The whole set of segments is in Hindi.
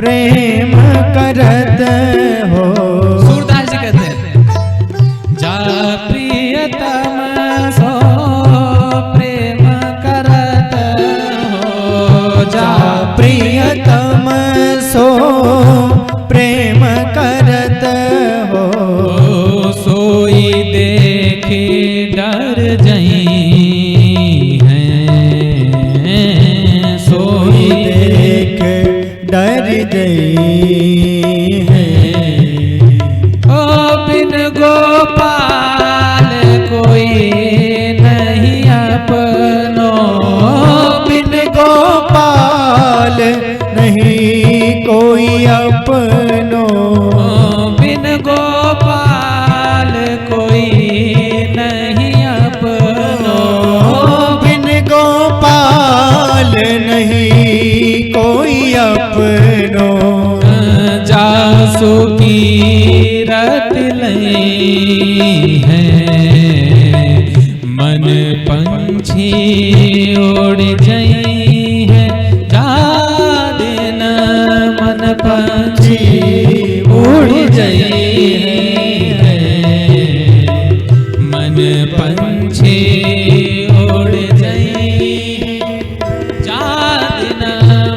प्रेम करत हो। सूरदास जी कहते हैं जा प्रियतम सो प्रेम करत हो, जा प्रियतम सो प्रेम करत हो। सोई देखे डर जई हैं, सोई देख डर गई है। ओ बिन गोपाल कोई नहीं अपनो, बिन गोपाल नहीं कोई अपनो। बिन गोपाल कोई नहीं अपनो, बिन गोपाल नहीं कोई अपनो। जासु की रत लई है, मन पंछी उड़ जई है। जा दिन मन पंछी उड़ जई है, मन पंछी उड़ जई है। जा दिन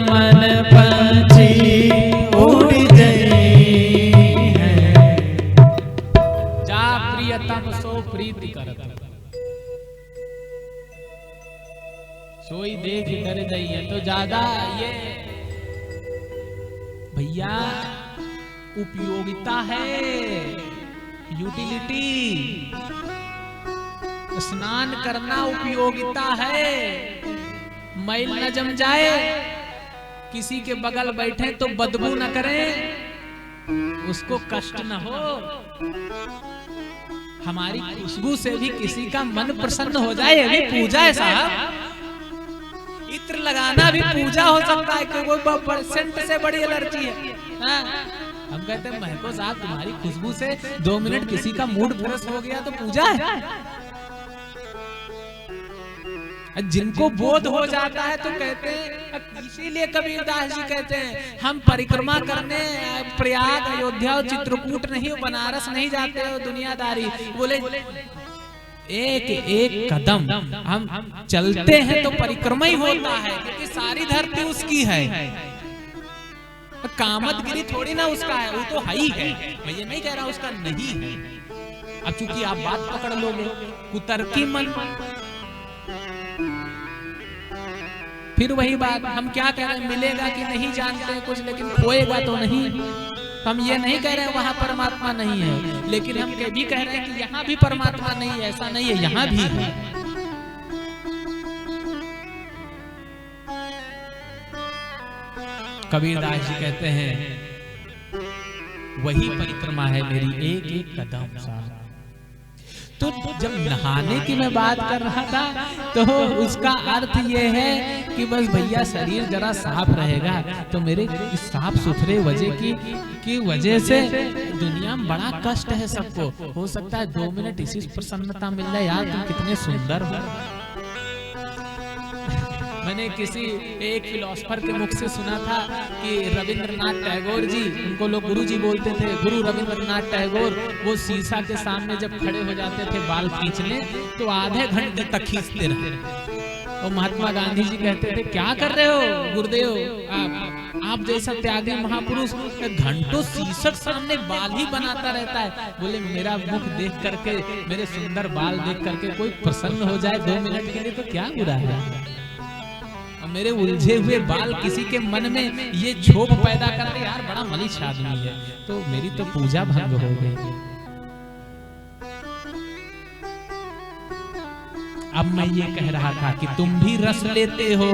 मन पंछी उड़ गई है। जा प्रियतम सो प्रीति करत, सोई देख डर गई है। तो ज्यादा ये भैया उपयोगिता है, यूटिलिटी। स्नान करना उपयोगिता है, मैल न जम जाए, किसी के बगल बैठे तो बदबू न करे, उसको कष्ट न हो, हमारी खुशबू से भी किसी का मन प्रसन्न हो जाए, ये भी पूजा है साहब। इत्र लगाना भी पूजा हो सकता है कि कोई सेंट से बड़ी एलर्जी है। हाँ? हम कहते हैं महको साहब तुम्हारी खुशबू से 2 मिनट किसी का मूड फ्रेश हो गया तो पूजा है। जिनको बोध हो जाता है तो कहते हैं, इसीलिए कबीरदास जी कहते हैं हम परिक्रमा करने प्रयाग अयोध्या और चित्रकूट नहीं, बनारस नहीं जाते हो दुनियादारी। बोले एक एक कदम हम चलते हैं तो परिक्रमा ही होता है, क्योंकि सारी धरती उसकी है। कामतगिरी थोड़ी ना उसका है, वो तो है ही है। मैं ये नहीं कह रहा उसका नहीं है। अब चूंकि आप बात पकड़ लोगे, कुतर्की मन, फिर वही बात हम क्या कह रहे हैं, मिलेगा कि नहीं जानते हैं कुछ, लेकिन खोएगा तो नहीं। हम ये नहीं कह रहे हैं वहां परमात्मा नहीं है, लेकिन हम ये भी कह रहे हैं कि यहाँ भी परमात्मा नहीं है। ऐसा नहीं है, यहाँ भी है। कबीरदास जी कहते हैं वही परिक्रमा है मेरी एक एक कदम साहब। तो जब नहाने की मैं बात कर रहा था तो उसका अर्थ ये है कि बस भैया शरीर जरा साफ रहेगा तो मेरे इस साफ सुथरे वजह की वजह से दुनिया में बड़ा कष्ट है सबको। हो सकता है 2 मिनट इसी प्रसन्नता मिल जाए, यार तुम कितने सुंदर हो। मैंने किसी एक फिलोसफर के मुख से सुना था कि रविंद्रनाथ टैगोर जी, उनको लोग गुरु जी बोलते थे, गुरु रविंद्रनाथ टैगोर, वो शीशा के सामने जब खड़े हो जाते थे बाल खींचने तो आधे घंटे तक खींचते रहे। और महात्मा गांधी जी कहते थे क्या कर रहे हो गुरुदेव, आप जैसा त्यागी महापुरुष घंटों शीशक सामने बाल ही बनाता रहता है। बोले मेरा मुख देख करके, मेरे सुंदर बाल देख करके कोई प्रसन्न हो जाए 2 मिनट के लिए तो क्या बुरा है। मेरे उलझे हुए बाल किसी के मन में ये क्षोभ पैदा कर दे, यार बड़ा मलिश आदमी है, तो मेरी तो पूजा भंग हो गई। अब मैं ये कह रहा था कि तुम भी रस लेते हो,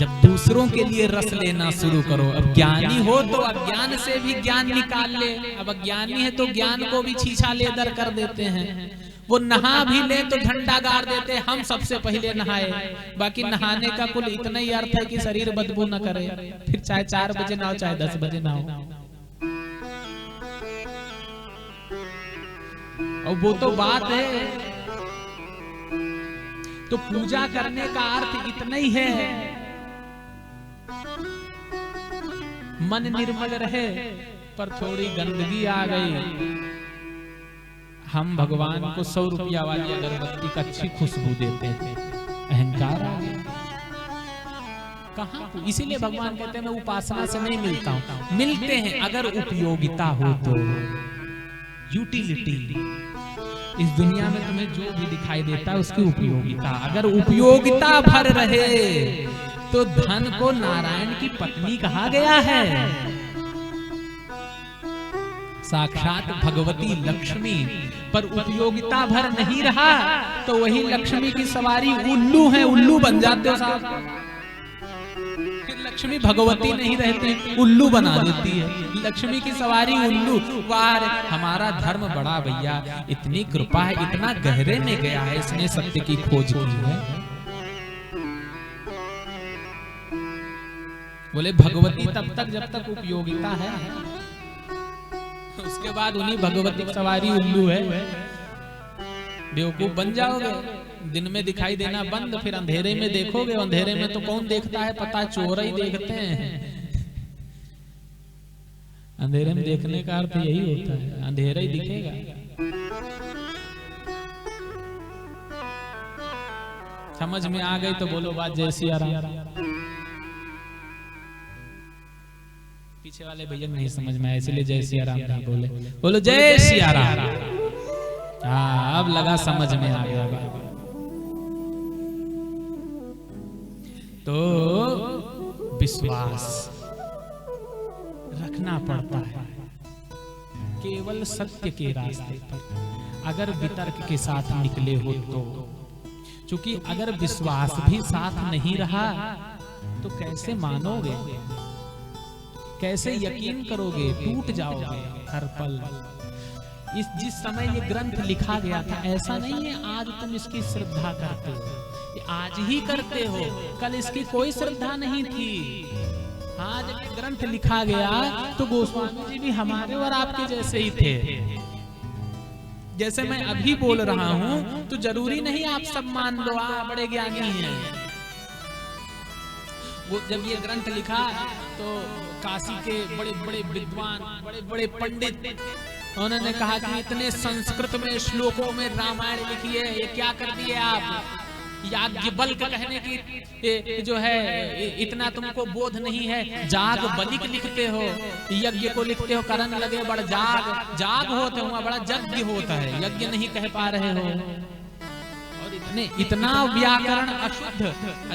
जब दूसरों के लिए रस लेना शुरू करो। अब ज्ञानी हो तो अज्ञान से भी ज्ञान निकाल ले, अब अज्ञानी है तो ज्ञान को भी छीछा लेदर कर देते हैं। वो नहा भी ले तो झंडा गाड़ देते, हम सबसे पहले नहाए। बाकी नहाने का कुल इतना ही अर्थ है कि शरीर बदबू न करे, फिर चाहे 4 बजे नहाओ चाहे 10 बजे नहाओ। और वो तो बात है। तो पूजा करने का अर्थ इतना ही है मन निर्मल रहे पर थोड़ी गंदगी आ गई, हम भगवान को 100 रुपया वाली अगरबत्ती का अच्छी खुशबू देते थे, अहंकार आ गया। कहाँ? इसीलिए भगवान कहते हैं मैं उपासना से नहीं मिलता हूं, मिलते हैं अगर उपयोगिता हो तो। यूटिलिटी, इस दुनिया में तुम्हें जो भी दिखाई देता है उसकी उपयोगिता, अगर उपयोगिता भर रहे तो धन को नारायण की पत्नी कहा गया है। साक्षात भगवती लक्ष्मी, पर उपयोगिता भर नहीं रहा तो वही लक्ष्मी की सवारी उल्लू है, उल्लू बन जाते हो साहब। लक्ष्मी भगवती नहीं रहती, उल्लू बना देती है, लक्ष्मी की सवारी उल्लू। वाह, हमारा धर्म बड़ा भैया, इतनी कृपा है, इतना गहरे में गया है, इसने सत्य की खोज की है। बोले भगवती तब तक जब तक उपयोगिता है, उसके बाद उन्हीं भगवती की सवारी उल्लू है, बेवकूफ बन जाओगे। दिन में दिखाई देना बंद, फिर अंधेरे में देखोगे। अंधेरे में तो कौन देखता है पता, चोर ही देखते हैं। अंधेरे में देखने का अर्थ यही होता है, अंधेरा ही दिखेगा। समझ में आ गई तो बोलो बात जय सिया राम। पीछे वाले भैया नहीं समझ में आया, इसलिए जय सिया राम नहीं बोले, बोलो जय सिया राम। हाँ, अब लगा समझ में आ गया। तो विश्वास रखना पड़ता है केवल सत्य के रास्ते पर, अगर वितर्क के साथ निकले हो तो। क्योंकि अगर विश्वास भी साथ नहीं रहा तो कैसे मानोगे, कैसे यकीन करोगे, टूट जाओगे हर पल। जिस समय ये ग्रंथ लिखा गया था, ऐसा नहीं है आज तुम इसकी श्रद्धा करते हो, आज ही करते हो, कल इसकी कोई श्रद्धा नहीं थी। आज जब ग्रंथ लिखा गया तो गोस्वामी जी भी हमारे और आपके जैसे ही थे। जैसे मैं अभी बोल रहा हूं तो जरूरी नहीं आप सब मान लो, आप बड़े ज्ञानी हैं। वो जब ये ग्रंथ लिखा तो काशी के बड़े बड़े विद्वान, बड़े बड़े पंडित, उन्होंने कहा कि इतने संस्कृत में श्लोकों में रामायण लिखी है, ये क्या कर दिए आप। याज्ञवल्क्य कहने की जो है इतना तुमको बोध नहीं है, जाग बलिक लिखते हो, यज्ञ को लिखते हो, करण लगे बड़ जाग, जाग होते हुआ बड़ा यज्ञ होता है, यज्ञ नहीं कह पा रहे हो। और इतना व्याकरण अशुद्ध।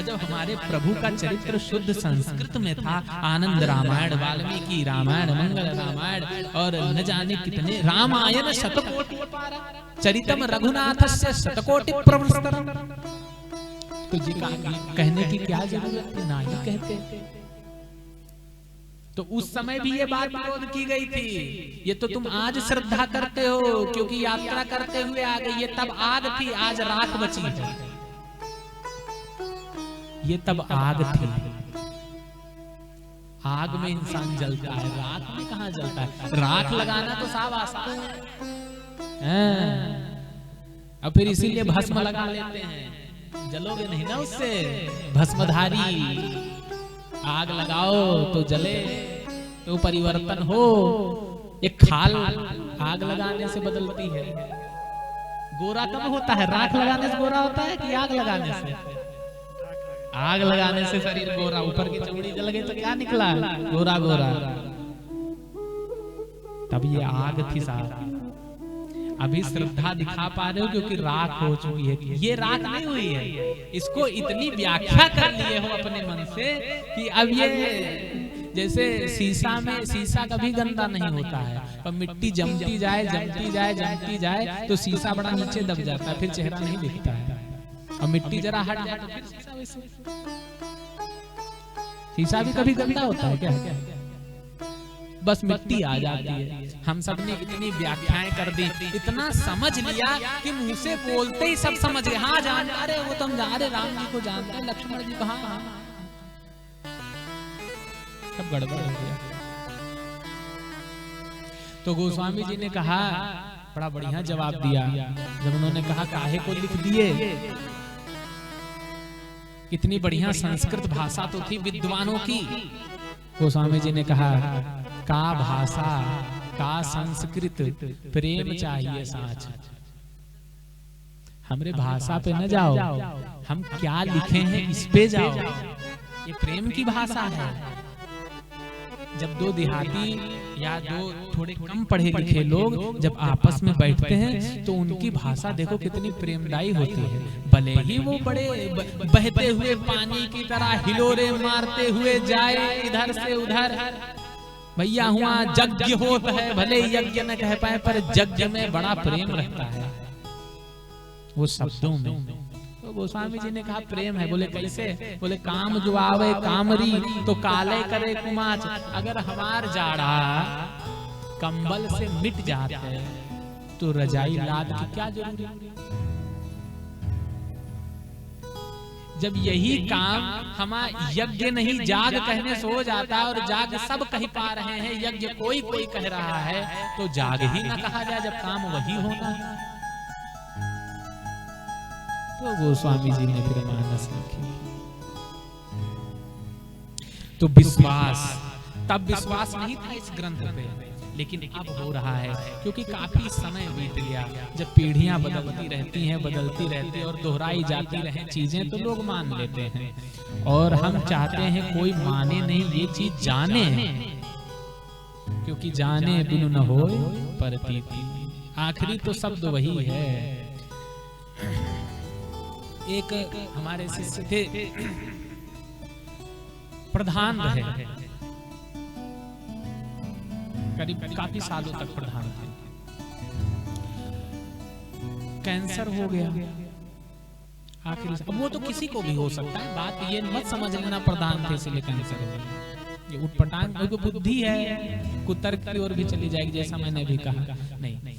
जब हमारे प्रभु का चरित्र शुद्ध संस्कृत में था, आनंद रामायण, वाल्मीकि रामायण, मंगल रामायण और न जाने कितने रामायण शतकोटि चरितम रघुनाथस्य शतकोटि प्रवृत्तरम। तो जी कहने की क्या जरूरत थी, ना ही कहते। तो उस समय भी ये बात विरोध की गई थी। ये तो तुम आज श्रद्धा करते हो क्योंकि यात्रा करते हुए आ गए, ये तब आग थी, आज राख बची है। ये तब आग थी, आग में इंसान जलता है, राख में कहां जलता है। राख लगाना तो साफ आसान है, अब फिर इसीलिए भस्म लगा लेते हैं, जलोगे नहीं ना उससे। भस्मधारी आग लगाओ तो जले, तो परिवर्तन हो। एक खाल आग लगाने से बदलती है। गोरा कब होता है, राख लगाने से गोरा होता है कि आग लगाने से? आग लगाने से शरीर गोरा, ऊपर की चमड़ी जल गई तो क्या निकला, गोरा गोरा। तब ये आग थी साहब। अभी श्रद्धा दिखा पा रहे हो क्योंकि राख हो चुकी है। ये राख नहीं हुई है, इसको इतनी व्याख्या कर लिए हो अपने मन से कि अब ये जैसे शीशा में, शीशा कभी गंदा नहीं होता है, पर मिट्टी जमती जाए जमती जाए जमती जाए तो शीशा बड़ा नीचे दब जाता है, फिर चेहरा नहीं दिखता है। और मिट्टी जरा हट जाए तो फिर शीशा वैसे। शीशा भी कभी गंदा होता है क्या? बस मिट्टी आ जाती है। हम सब ने इतनी व्याख्याएं कर दी, इतना समझ लिया कि मुंह से बोलते ही सब समझ गए। हाँ जान रहे वो तुम जा रहे, राम जी को जानते हैं, लक्ष्मण जी कहाँ, सब गड़बड़ हो गया। तो गोस्वामी जी ने कहा, बड़ा बढ़िया जवाब दिया जब उन्होंने कहा काहे को लिख दिए। इतनी बढ़िया संस्कृत भाषा तो थी विद्वानों की, गोस्वामी जी ने कहा, का भाषा का संस्कृत प्रेम चाहिए साच। हमरे भाषा पे न जाओ, हम क्या लिखे हैं इस पे जाओ। ये प्रेम की भाषा है। जब दो देहाती या दो थोड़े कम पढ़े लिखे लोग जब आपस में बैठते हैं तो उनकी भाषा देखो कितनी प्रेमदायी होती है। भले ही वो बड़े बहते हुए पानी की तरह हिलोरे मारते हुए जाए इधर से उधर, भैया हुआ यज्ञ होता है, भले यज्ञ न कह पाए पर यज्ञ में बड़ा प्रेम रहता है वो शब्दों में। तो गोस्वामी जी ने कहा प्रेम है। बोले कैसे? बोले काम जो आवे कामरी तो काले करे कुमाच। अगर हमार जाड़ा कंबल से मिट जाता है तो रजाई लाद की क्या जरूरत? जब यही काम हमारा यज्ञ नहीं जाग कहने से हो जाता है और जाग सब कह पा रहे हैं, यज्ञ कोई कोई कह रहा है, तो जाग ही ना कहा जाए जब काम वही होना है। तो गोस्वामी जी ने फिर मानस लिखी। तो विश्वास, तब विश्वास नहीं था इस ग्रंथ पे, लेकिन अब हो रहा है क्योंकि काफी समय बीत गया। जब पीढ़ियां बदलती रहती हैं, बदलती रहती है और दोहराई जाती रहे चीजें तो लोग मान लेते हैं। और हम चाहते हैं कोई माने नहीं, ये चीज जाने, क्योंकि जाने बिनु न होए परतीति। आखिरी तो शब्द वही है। एक हमारे शिष्य थे, प्रधान रहे, करीब काफी सालों तक प्रधान थे। कैंसर हो गया आखिर। अब वो तो किसी को भी हो सकता है, बात ये मत समझ लेना प्रधान थे इसलिए कैंसर हो गया। ये उठपटांग बुद्धि है, कुतर्क की ओर भी चली जाएगी, जैसा मैंने भी कहा। नहीं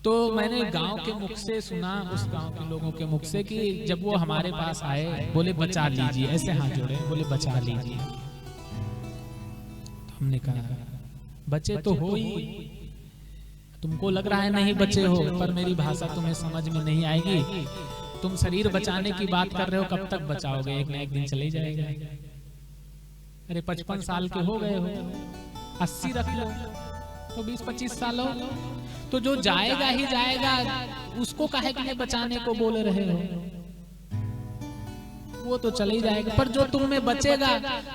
तो मैंने गांव के मुख से सुना, उस गांव के लोगों के मुख से, कि जब वो हमारे पास आए बोले बचा लीजिए, ऐसे हाथ जोड़े बोले बचा लीजिए। तो हमने कहा बचे तो हो ही, तुमको लग रहा है नहीं बचे हो, पर मेरी भाषा तुम्हें समझ में नहीं आएगी। तुम शरीर बचाने की बात कर रहे हो, कब तक बचाओगे? एक न एक दिन चले जाएगा। अरे 55 साल के हो गए हो, 80 रख लो तो 20-25 साल हो, तो जो जाएगा ही जाएगा, उसको काहे के लिए बचाने को बोल रहे हो? वो तो चले ही जाएगा, पर जो तुम में बचेगा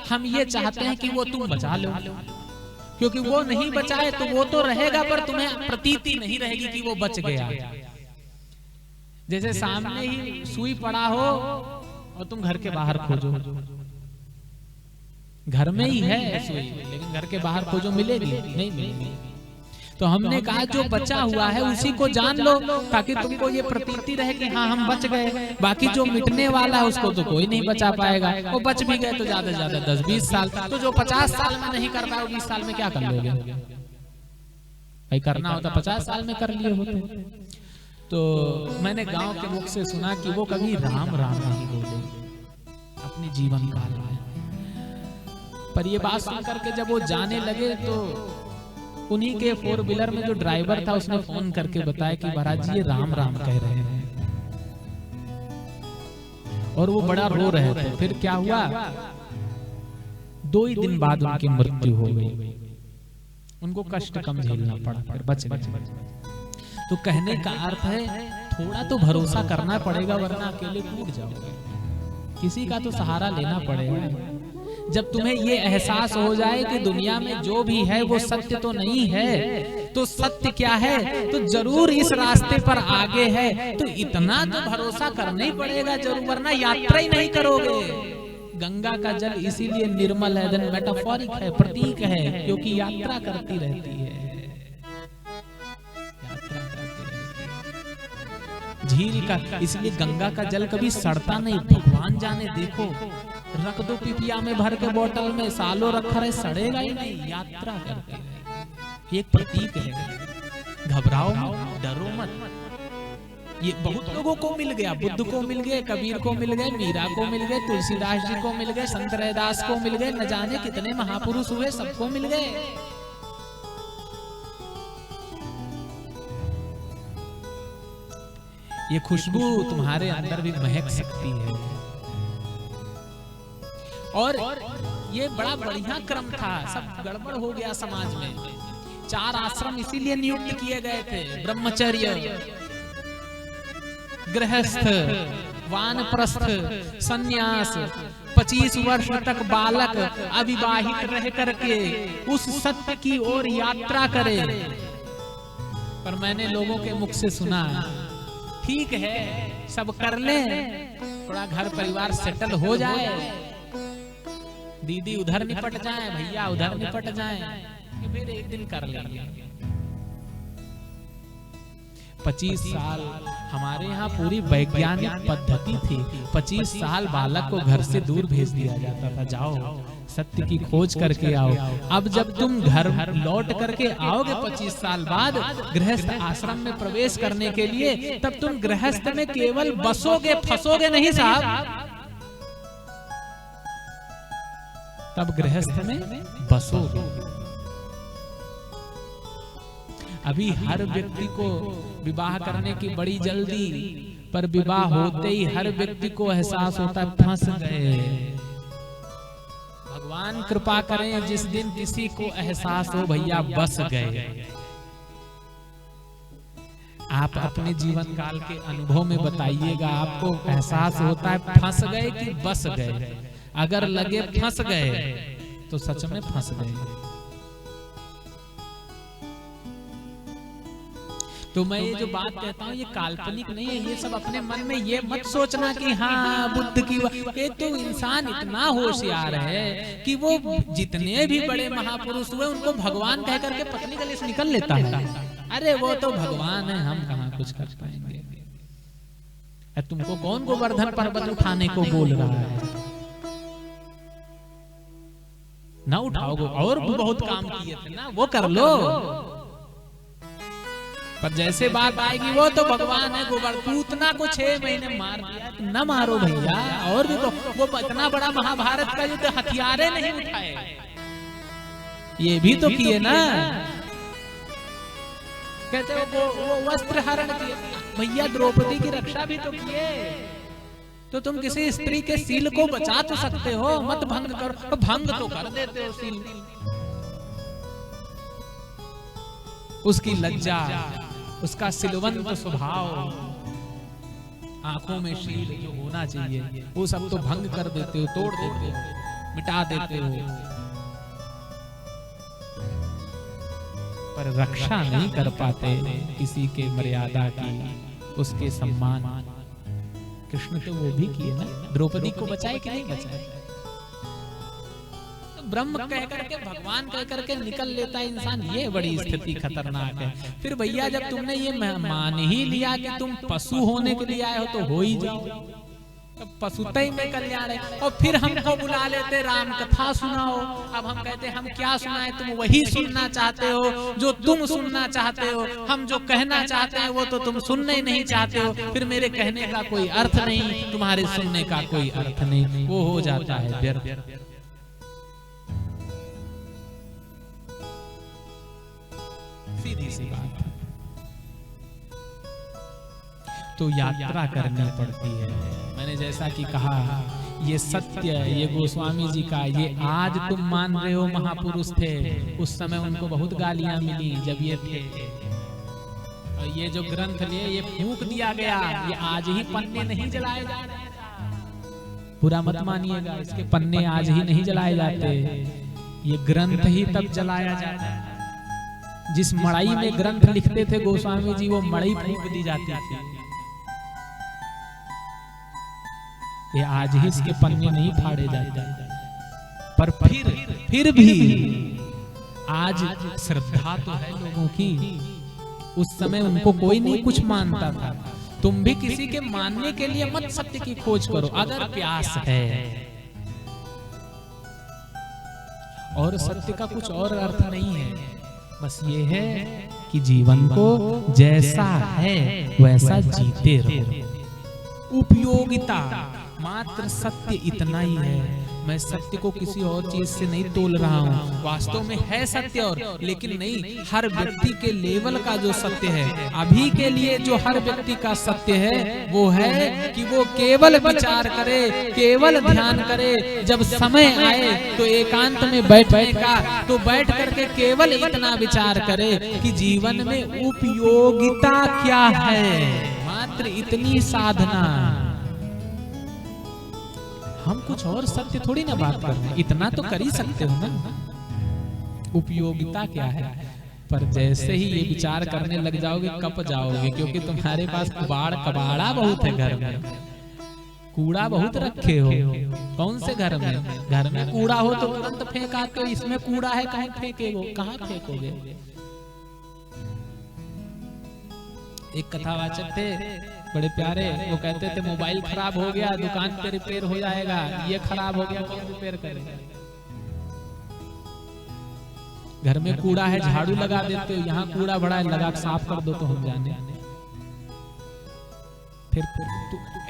हम ये चाहते हैं कि वो तुम बचा लो, क्योंकि वो नहीं बचाए तो वो तो रहेगा पर तुम्हें प्रतीति नहीं रहेगी कि वो बच गया। जैसे सामने ही सुई पड़ा हो और तुम घर के बाहर खोजो, घर में ही है सुई, लेकिन घर के बाहर खोजो मिलेगी नहीं मिलेगी। तो हमने कहा जो बचा हुआ है उसी को जान लो, ताकि तुमको ये प्रतीति रहे कि हाँ हम बच गए। बाकी जो मिटने वाला है उसको तो कोई नहीं बचा पाएगा। वो बच भी गए तो ज्यादा से ज्यादा 10-20 साल, तो जो 50 साल में नहीं कर पाए 20 साल में क्या कर लोगे? भाई करना होता 50 साल में कर लिए होते। तो मैंने गांव के मुख से सुना कि वो कभी राम राम नहीं बोले अपने जीवन काल में, पर ये बात सुन करके जब वो जाने लगे तो उन्हीं के 4 व्हीलर में जो ड्राइवर था उसने फोन करके बताया कि महाराज जी ये राम राम कह रहे हैं, और वो बड़ा रो रहे थे। फिर क्या हुआ, 2 ही दिन बाद उनकी मृत्यु हो गई। उनको कष्ट कम झेलना पड़ा, फिर बच गए। तो कहने का अर्थ है थोड़ा तो भरोसा करना पड़ेगा, वरना अकेले टूट जाओगे। किसी का तो सहारा लेना पड़ेगा। जब तुम्हें ये एहसास हो जाए कि दुनिया में जो भी है वो सत्य तो नहीं है, तो सत्य क्या है, तो जरूर इस रास्ते पर आगे है, तो इतना तो भरोसा करना ही पड़ेगा जरूर, वरना यात्रा ही नहीं करोगे। गंगा का जल इसीलिए निर्मल है, देन मेटाफोरिक है, प्रतीक है, क्योंकि यात्रा करती रहती है। झील का इसलिए गंगा का जल कभी सड़ता नहीं, भगवान जाने। देखो रख दो पिपिया में भर के बोतल में, सालों रखा रहे सड़ेगा ही नहीं, यात्रा करते रहेगी। एक प्रतीक है, घबराओ मत, डरो मत। ये बहुत लोगों को मिल गया, बुद्ध को मिल गए, कबीर को मिल गए, मीरा को मिल गए, तुलसीदास जी को मिल गए, संत रैदास को मिल गए, न जाने कितने महापुरुष हुए, सबको मिल गए। ये खुशबू तुम्हारे अंदर भी महक सकती है। और ये बड़ा बढ़िया क्रम था, सब गड़बड़ हो गया समाज में। 4 आश्रम इसीलिए नियुक्त किए गए थे, ब्रह्मचर्य, गृहस्थ, वानप्रस्थ, सन्यास। 25 वर्ष तक बालक अविवाहित रह करके उस सत्य की ओर यात्रा करे। पर मैंने लोगों के मुख से सुना, ठीक है सब कर ले, थोड़ा घर परिवार सेटल हो जाए, दीदी उधर निपट जाए, भैया उधर निपट जाए, फिर एक दिन कर लेंगे। 25 साल हमारे यहाँ पूरी वैज्ञानिक पद्धति थी। 25 साल बालक को घर से दूर भेज दिया जाता था, जाओ सत्य की खोज करके आओ। अब जब तुम घर लौट करके आओगे 25 साल बाद गृहस्थ आश्रम में प्रवेश करने के लिए, तब तुम गृहस्थ में केवल बसोगे, फंसोगे नहीं साहब, तब गृहस्थ में बसोगे। अभी हर व्यक्ति को विवाह करने की बड़ी जल्दी, पर विवाह होते ही हर व्यक्ति को एहसास होता है फंस गए। भगवान कृपा करें जिस दिन किसी को एहसास हो भैया बस गए। आप अपने जीवन काल के अनुभव में बताइएगा, आपको एहसास होता है फंस गए कि बस गए? अगर लगे फंस गए तो सच में फंस गए। तो मैं ये जो बात कहता हूँ ये काल्पनिक नहीं है, ये सब अपने मन में ये मत सोचना कि हाँ बुद्ध की, ये तो इंसान इतना होशियार है कि वो जितने भी बड़े महापुरुष हुए उनको भगवान कह करके पत्नी गले से निकल लेता है। अरे वो तो भगवान है, हम कहाँ कुछ कर पाएंगे। तुमको कौन गोवर्धन पर्वत उठाने को बोल रहा है? ना उठाओगे, और भी बहुत काम किए थे ना, वो कर लो। पर जैसे बात आएगी वो तो भगवान है, पूतना को 6 महीने मार दिया, न मारो भैया। और भी तो वो इतना बड़ा महाभारत का युद्ध हथियारे नहीं उठाए, ये भी तो किए ना। कहते वो वस्त्र हरण किए भैया, द्रौपदी की रक्षा भी तो किए। तो तुम किसी स्त्री के सील को बचा तो सकते हो, मत भंग करो, भंग तो कर देते हो सील। उसकी लज्जा, उसका सिलवंत स्वभाव, आंखों में शील जो होना चाहिए वो सब तो भंग कर देते हो, तोड़ देते हो, मिटा देते हो, पर रक्षा नहीं कर पाते किसी के मर्यादा की, उसके सम्मान। कृष्ण तो वो भी किए ना, द्रौपदी को बचाए कि नहीं बचाए? ब्रह्म कह करके, भगवान कह करके निकल लेता है इंसान, ये बड़ी स्थिति खतरनाक है। फिर भैया जब तुमने ये मान ही लिया कि तुम पशु होने के लिए आए हो तो हो ही जाओ, तब पशुतई में कल्याण है। और फिर हमको बुला लेते, राम कथा सुनाओ। अब हम कहते हम क्या सुनाए, तुम वही सुनना चाहते हो जो तुम सुनना चाहते हो, हम जो कहना चाहते हैं वो तो तुम सुनना ही नहीं चाहते हो। फिर मेरे कहने का कोई अर्थ नहीं, तुम्हारे सुनने का कोई अर्थ नहीं, वो हो जाता है व्यर्थ। सीधी सी बात। तो यात्रा करनी पड़ती है। मैंने जैसा कि कहा, ये सत्य, ये गोस्वामी जी का, ये आज तुम मान रहे हो महापुरुष थे, उस समय उनको बहुत गालियां मिली जब ये थे। और ये जो ग्रंथ लिए ये फूंक दिया गया, ये आज ही पन्ने नहीं जलाए जा रहे। पूरा मत मानिएगा, इसके पन्ने आज ही नहीं जलाए जाते, ये ग्रंथ ही तब जलाया जाता है। जिस मड़ई में ग्रंथ लिखते थे गोस्वामी जी, वो मड़ई फूंक दी जाती थी। ये आज ही इसके पन्ने नहीं फाड़े जाते, पर फिर भी आज श्रद्धा तो है लोगों की। उस समय उनको कोई नहीं कुछ मानता था। तुम भी किसी के मानने के लिए मत सत्य की खोज करो, अगर प्यास है। और सत्य का कुछ और अर्थ नहीं है, बस ये है कि जीवन को जैसा है वैसा जीते रहो। उपयोगिता मात्र सत्य इतना ही है, मैं सत्य को किसी और चीज से नहीं तोल रहा हूँ, वास्तव में है सत्य और, लेकिन नहीं, हर व्यक्ति के लेवल का जो सत्य है, अभी के लिए जो हर व्यक्ति का सत्य है वो है कि वो केवल विचार करे, केवल ध्यान करे। जब समय आए तो एकांत में बैठने का, तो बैठ करके केवल इतना विचार करे कि जीवन में उपयोगिता क्या है, मात्र इतनी साधना। हम कुछ और सत्य थोड़ी ना बात कर रहे हैं, इतना तो कर ही सकते हो ना, उपयोगिता क्या है। पर जैसे ही ये विचार करने लग जाओगे कब जाओगे, क्योंकि तुम्हारे पास कबाड़ा बहुत है घर में, कूड़ा बहुत रखे हो। कौन से घर में कूड़ा हो तो तुरंत फेंक आते हो, इसमें कूड़ा है कहीं फेंकेगो, कहाँ फेंकोगे। एक कथावाचक थे बड़े प्यारे, वो कहते थे मोबाइल खराब हो गया दुकान पे रिपेयर हो जाएगा, ये खराब हो गया कौन रिपेयर करेगा। घर में कूड़ा है झाड़ू लगा देते हो, यहाँ कूड़ा बड़ा है लगा साफ कर दो तो हम जाने। फिर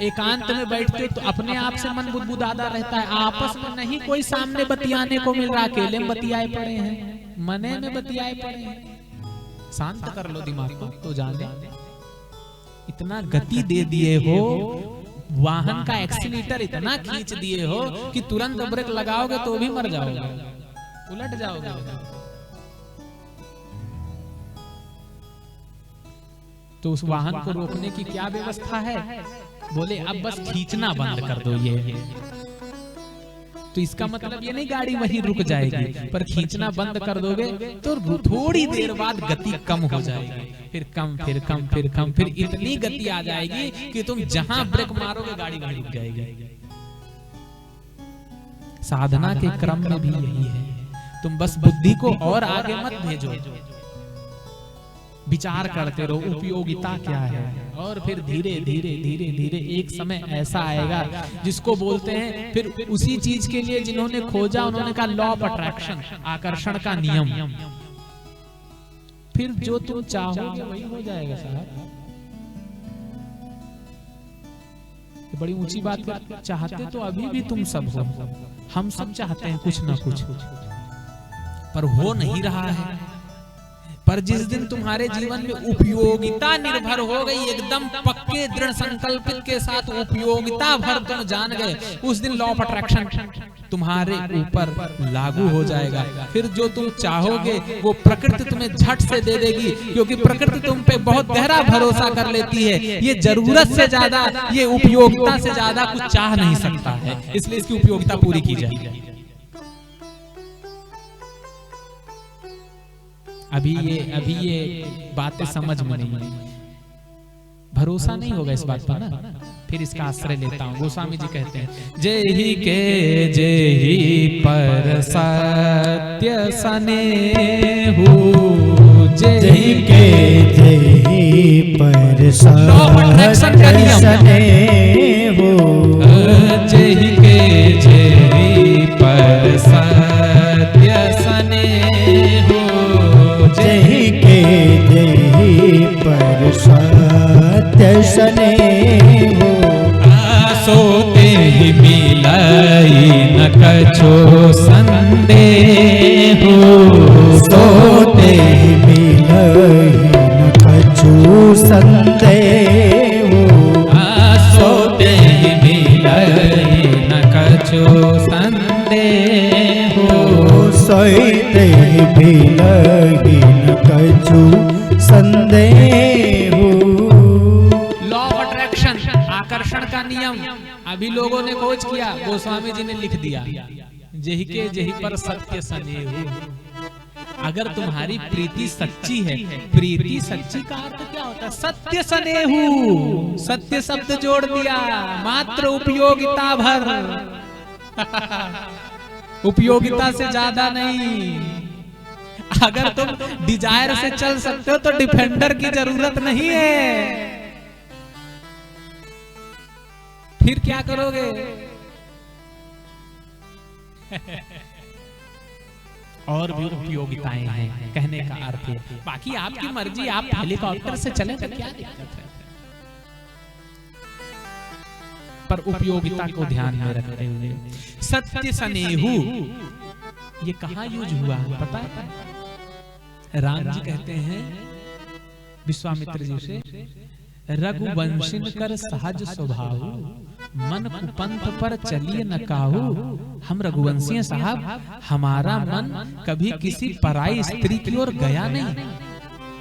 एकांत में बैठते हो तो अपने आप से मन बुदबुदाता रहता है, आपस में नहीं कोई सामने बतियाने को मिल रहा, अकेले में बतियाए पड़े हैं, मने में बतियाए पड़े हैं। शांत कर लो दिमाग को तो जाने। इतना गति दे दिए हो, वाहन का एक्सीलेटर इतना खींच दिए हो कि तुरंत ब्रेक लगाओगे तो भी मर जाओगे, उलट जाओगे। तो उस वाहन को रोकने की क्या व्यवस्था है? बोले अब बस खींचना बंद कर दो ये। तो इसका मतलब ये नहीं गाड़ी वहीं रुक जाएगी, पर खींचना बंद कर दोगे तो थोड़ी देर बाद गति कम हो जाएगी, फिर कम, फिर कम, फिर कम, फिर इतनी गति आ जाएगी कि तुम जहां ब्रेक मारोगे गाड़ी वहीं रुक जाएगी। साधना के क्रम में भी यही है, तुम बस बुद्धि को और आगे मत भेजो, विचार करते रहो उपयोगिता क्या है, और फिर धीरे धीरे धीरे धीरे एक समय ऐसा आएगा जिसको बोलते हैं, फिर उसी चीज के लिए जिन्होंने खोजा उन्होंने कहा लॉ ऑफ अट्रैक्शन, आकर्षण का नियम। फिर जो तुम चाहोगे वही हो जाएगा साहब। बड़ी ऊंची बात कर, चाहते तो अभी भी तुम सब हो, हम सब चाहते हैं कुछ ना कुछ, पर हो नहीं रहा है। पर जिस दिन तुम्हारे जीवन में उपयोगिता निर्भर हो गई, एकदम पक्के दृढ़ संकल्पित के साथ उपयोगिता भर तुम जान गए, उस दिन लॉ ऑफ अट्रैक्शन तुम्हारे ऊपर लागू हो जाएगा। फिर जो तुम चाहोगे वो प्रकृति तुम्हें झट से दे देगी, क्योंकि प्रकृति तुम पे बहुत गहरा भरोसा कर लेती है। ये जरूरत से ज्यादा, ये उपयोगिता से ज्यादा कुछ चाह नहीं सकता है, इसलिए इसकी उपयोगिता पूरी की जाए। अभी ये बातें समझ में नहीं है, भरोसा नहीं होगा इस बात पर ना, फिर इसका आश्रय लेता हूँ। गोस्वामी जी कहते हैं, जेहि के जेहि पर सत्य सनेहु, जेहि के जेहि पर सत्य सनेहु, जेहि के जेहि पर सत्य सनेहु, जेहि के जेहि पर सत्य सनेहु, सोते ही मिलाई न कछो संदेहु, सोते ही मिलाई न कछु संदेहु, सोते ही मिलाई न कछो संदेहु, सोते ही मिलाई न कछु संदेहु। लॉ ऑफ अट्रैक्शन, आकर्षण का नियम, अभी लोगों ने खोज किया, गोस्वामी जी ने लिख दिया, जेहि के जेहि पर सत्य सनेहु। अगर तुम्हारी प्रीति सच्ची है, प्रीति सच्ची का अर्थ क्या होता है? सत्य सनेहु, सत्य शब्द जोड़ दिया, मात्र उपयोगिता भर, उपयोगिता से ज्यादा नहीं। अगर तुम डिजायर से चल सकते हो तो डिफेंडर की जरूरत नहीं है। फिर क्या करोगे? और भी उपयोगिताएं हैं, कहने का अर्थ है। बाकी आपकी मर्जी, आप हेलीकॉप्टर से चले तो क्या दिक्कत है? पर उपयोगिता को ध्यान में रखते हुए। सत्य स्नेहु ये कहाँ यूज हुआ पता है? राम जी कहते हैं विश्वामित्र जी से, रघुवंशिन कर सहज स्वभाव, मन कुपंथ पर चलिए न काहू। हम रघुवंशी हैं साहब, हमारा मन कभी किसी पराई स्त्री की ओर गया नहीं।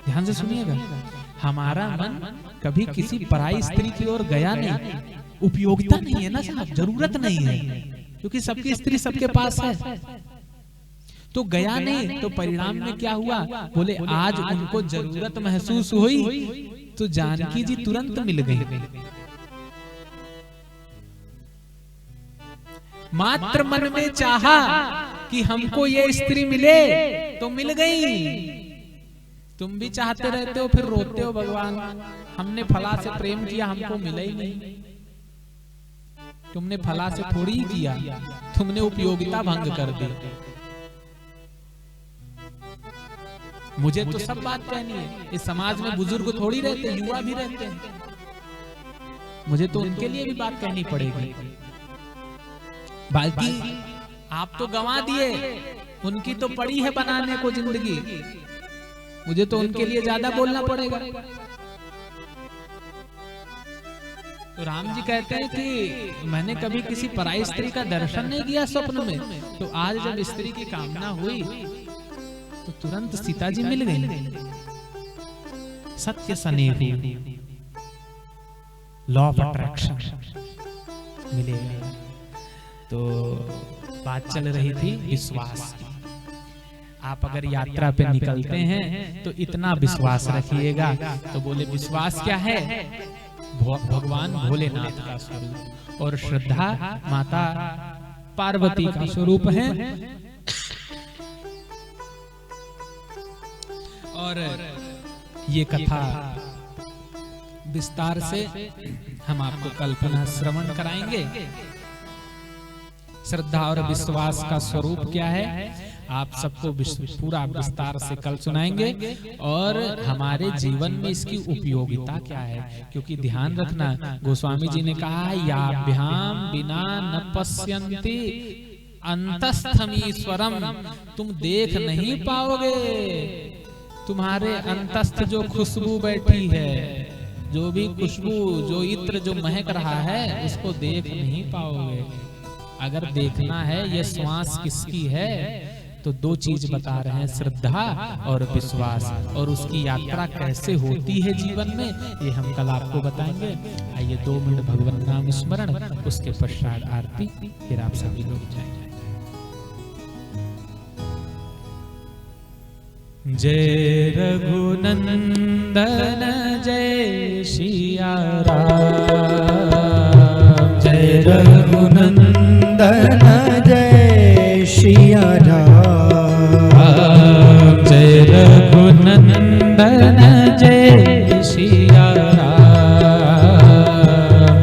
ध्यान से सुनिएगा, हमारा मन कभी किसी पराई स्त्री की ओर गया नहीं। उपयोगिता नहीं है ना साहब, जरूरत नहीं है, क्योंकि सबकी स्त्री सबके पास है, तो गया नहीं। तो परिणाम में क्या हुआ? बोले आज उनको जरूरत महसूस हुई तो जानकी जी तुरंत मिल गई। मात्र मन में चाहा कि हमको ये स्त्री मिले तो मिल गई। तुम भी चाहते रहते हो, फिर रोते हो, भगवान हमने फला से प्रेम किया, हमको मिला ही नहीं। तुमने फला से थोड़ी ही किया, तुमने उपयोगिता भंग कर दी। मुझे तो सब बात कहनी है, इस समाज में बुजुर्ग थोड़ी रहते, युवा भी रहते हैं, मुझे तो उनके लिए भी बात कहनी पड़ेगी। बाकी आप तो गंवा दिए, उनकी तो पड़ी है बनाने को जिंदगी, मुझे तो उनके लिए ज्यादा बोलना पड़ेगा। तो राम जी कहते हैं कि मैंने कभी किसी पराई स्त्री का दर्शन नहीं किया स्वप्न में, तो आज जब स्त्री की कामना हुई तो तुरंत सीता जी मिल गई। सत्य स्नेह, लॉ ऑफ अट्रैक्शन मिले। तो बात चल रही थी विश्वास की। आप अगर यात्रा पे निकलते हैं तो इतना विश्वास रखिएगा। तो बोले विश्वास क्या है? भगवान भोलेनाथ का स्वरूप, और श्रद्धा माता पार्वती का स्वरूप है। और ये कथा विस्तार से हम आपको कल पुनः श्रवण कराएंगे। श्रद्धा और विश्वास का स्वरूप क्या है, आप सबको पूरा विस्तार से कल सुनाएंगे, और हमारे जीवन में इसकी उपयोगिता क्या है। क्योंकि ध्यान रखना, गोस्वामी जी ने कहा याभ्याम बिना न पश्यन्ति अंतस्थमीश्वरम, तुम देख नहीं पाओगे तुम्हारे अंतस्थ जो खुशबू बैठी है, जो भी खुशबू, जो इत्र, जो महक रहा है, उसको देख नहीं पाओगे। अगर देखना है ये श्वास किसकी है, तो दो चीज बता रहे हैं, श्रद्धा और विश्वास, और उसकी यात्रा कैसे होती है जीवन में, ये हम कल आपको बताएंगे। आइए 2 मिनट भगवान नाम स्मरण, उसके पश्चात आरती, फिर आप सभी लोग जाएंगे। जय रघुनंदन जय सिया राम, जय रघुनंदन जय सिया राम, जय रघुनंदन जय सिया राम,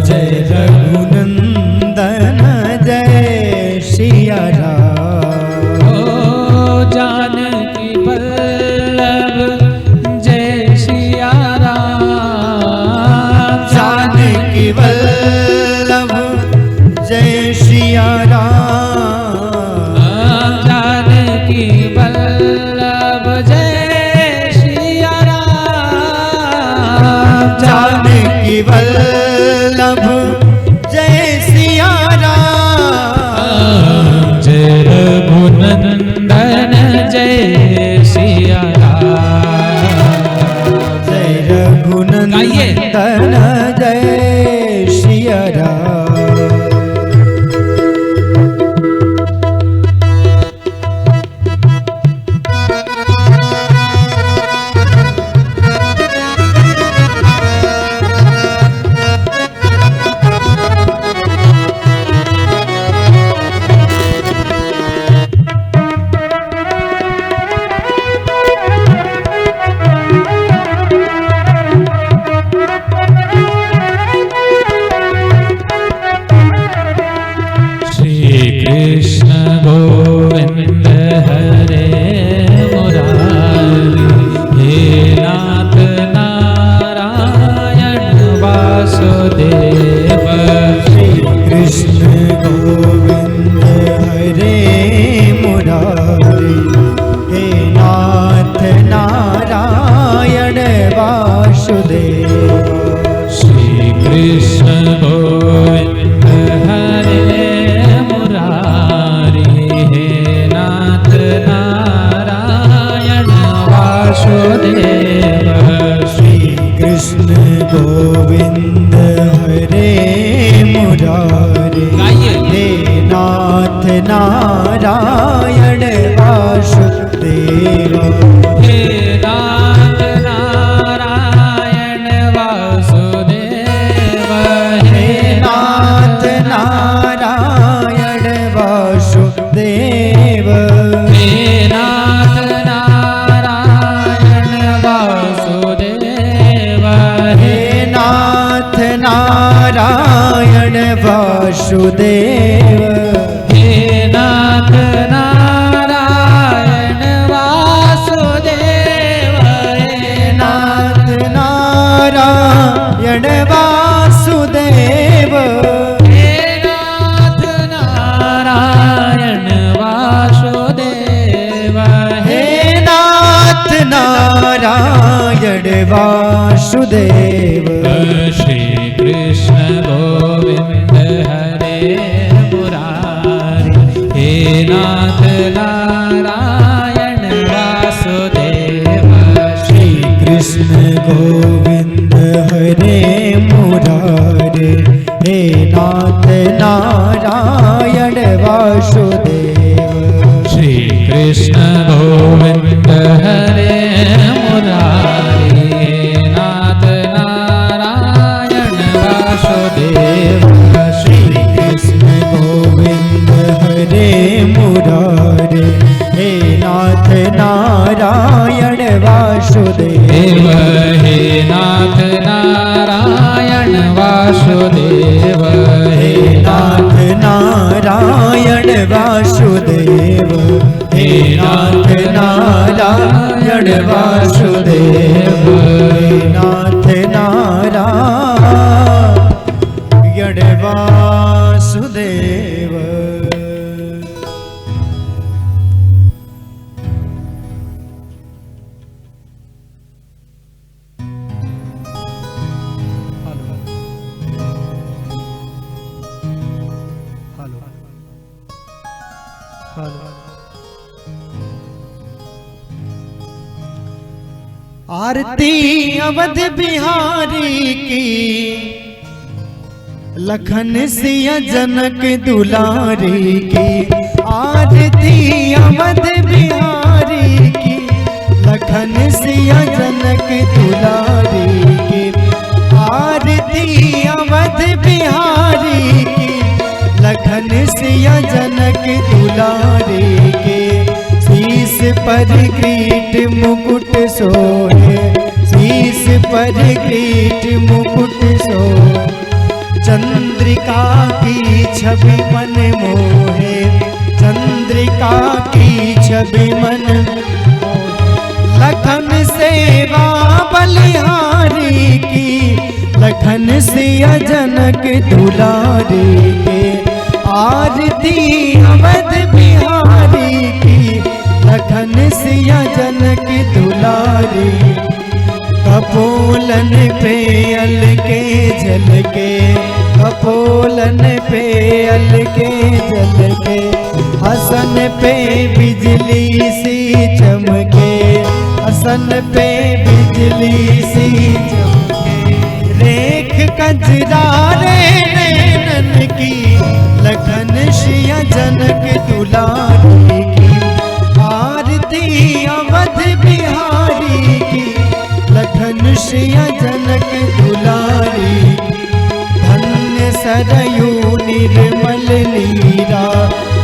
जय रघुनंदन जय सिया राम। ओ जानकी वल्लभ जय सिया राम, जानकी वल्लभ जय सिया राम, जानकी वल्लभ जय सिया राम, जानकी वल्लभ जय सिया राम, जय रघुनंदन जय सिया राम, जय रघुनंदन जय सिया राम। नारायण वासुदेव। हे नाथ नारायण वासुदेव। हे नाथ नारायण वासुदेव। हे नाथ नारायण वासुदेव। हे नाथ नारायण वासुदेव। हे नाथ नारायण वासुदेव। हे नाथ नारायण वासुदेव। हे नाथ नारायण वासुदेव। हे नाथ नारायण वासुदेव। श्री कृष्ण गोविंद हरे मुरारी। हे नाथ नारायण वासुदेव। श्री कृष्ण गोविंद हरे मुरारे। हे नाथ नारायण वासुदेव। श्री कृष्ण गोविंद हरे मुरारी। हे नाथ नारायण वासुदेव। श्री कृष्ण गोविंद हरे मुरारे। हे नाथ नारायण वासुदेव। हे नाथ नारायण वासुदेव। हे नाथ नारायण वासुदेव। हे नाथ नारायण वासुदेव। हे नाथ नारायण वासुदेव। आरती अवध बिहारी की, लखन सिया जनक दुलारी की। आरती अवध बिहारी की, लखन सिया जनक दुलारी की। आरती अवध बिहारी की, लखन सिया जनक दुलारी के। शीस पर ग्रीट मुकुट सोहे, शीस पर ग्रीट मुकुट सोहे। चंद्रिका की छवि मन मोहे, चंद्रिका की छवि मन मोहे। लखन सेवा बलिहारी की, लखन सिया जनक दुलारी के। आरती अवध बिहारी की, लखन सिया जनक दुलारी। कपोलन पे अलके झलके, कपोलन पे अलके झलके। हसन पे बिजली सी चमके, हसन पे बिजली सी चमके। रेख कजरारे नैनन की, लखन सिया जनक दुलारी की। आरती अवध बिहारी की, लखन सिया जनक दुलारी। धन्य सरयू निर्मल नीरा,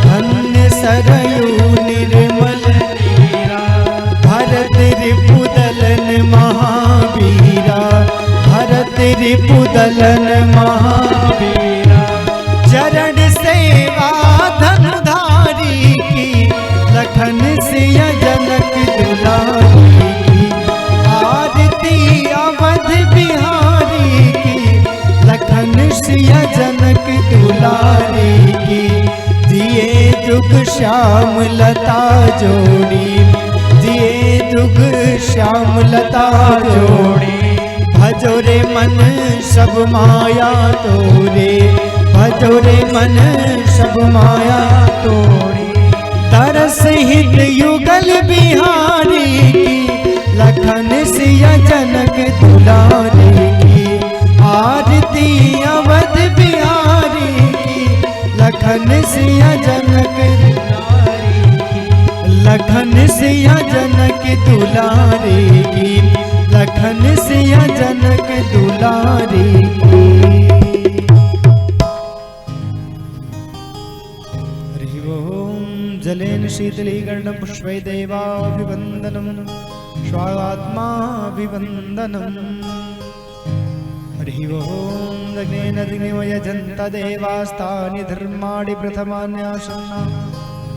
धन्य सरयू निर्मल नीरा। भरत रिपुदलन महावीरा, भरत रिपुदलन महावीरा। चरण सेवा धनुधारी की, लखन सिया जनक दुलारी की। आरती अवध बिहारी की, लखन सिया जनक दुलारी की। जिए जुग श्याम लता जोड़ी, जिए जुग श्याम लता जोड़ी। भजो रे मन सब माया तोरे, भजो रे मन सब माया तोरे। तरस हित युगल बिहारी की, लखन सिया जनक दुलारी की। आरती अवध बिहारी की, लखन सिया जनक दुलारी। लखन सिया जनक दुलारे की, लखन सिया जनक दुलारे की। हरि ओम। जलेन शीतलीकरण पुष्पै देवाभिवन्दनं, स्वात्माभिवन्दनं। हरि ओम। लग्नेन दिग्निमयजन्त देवास्तानि धर्माणि प्रथमान्यासन्ना,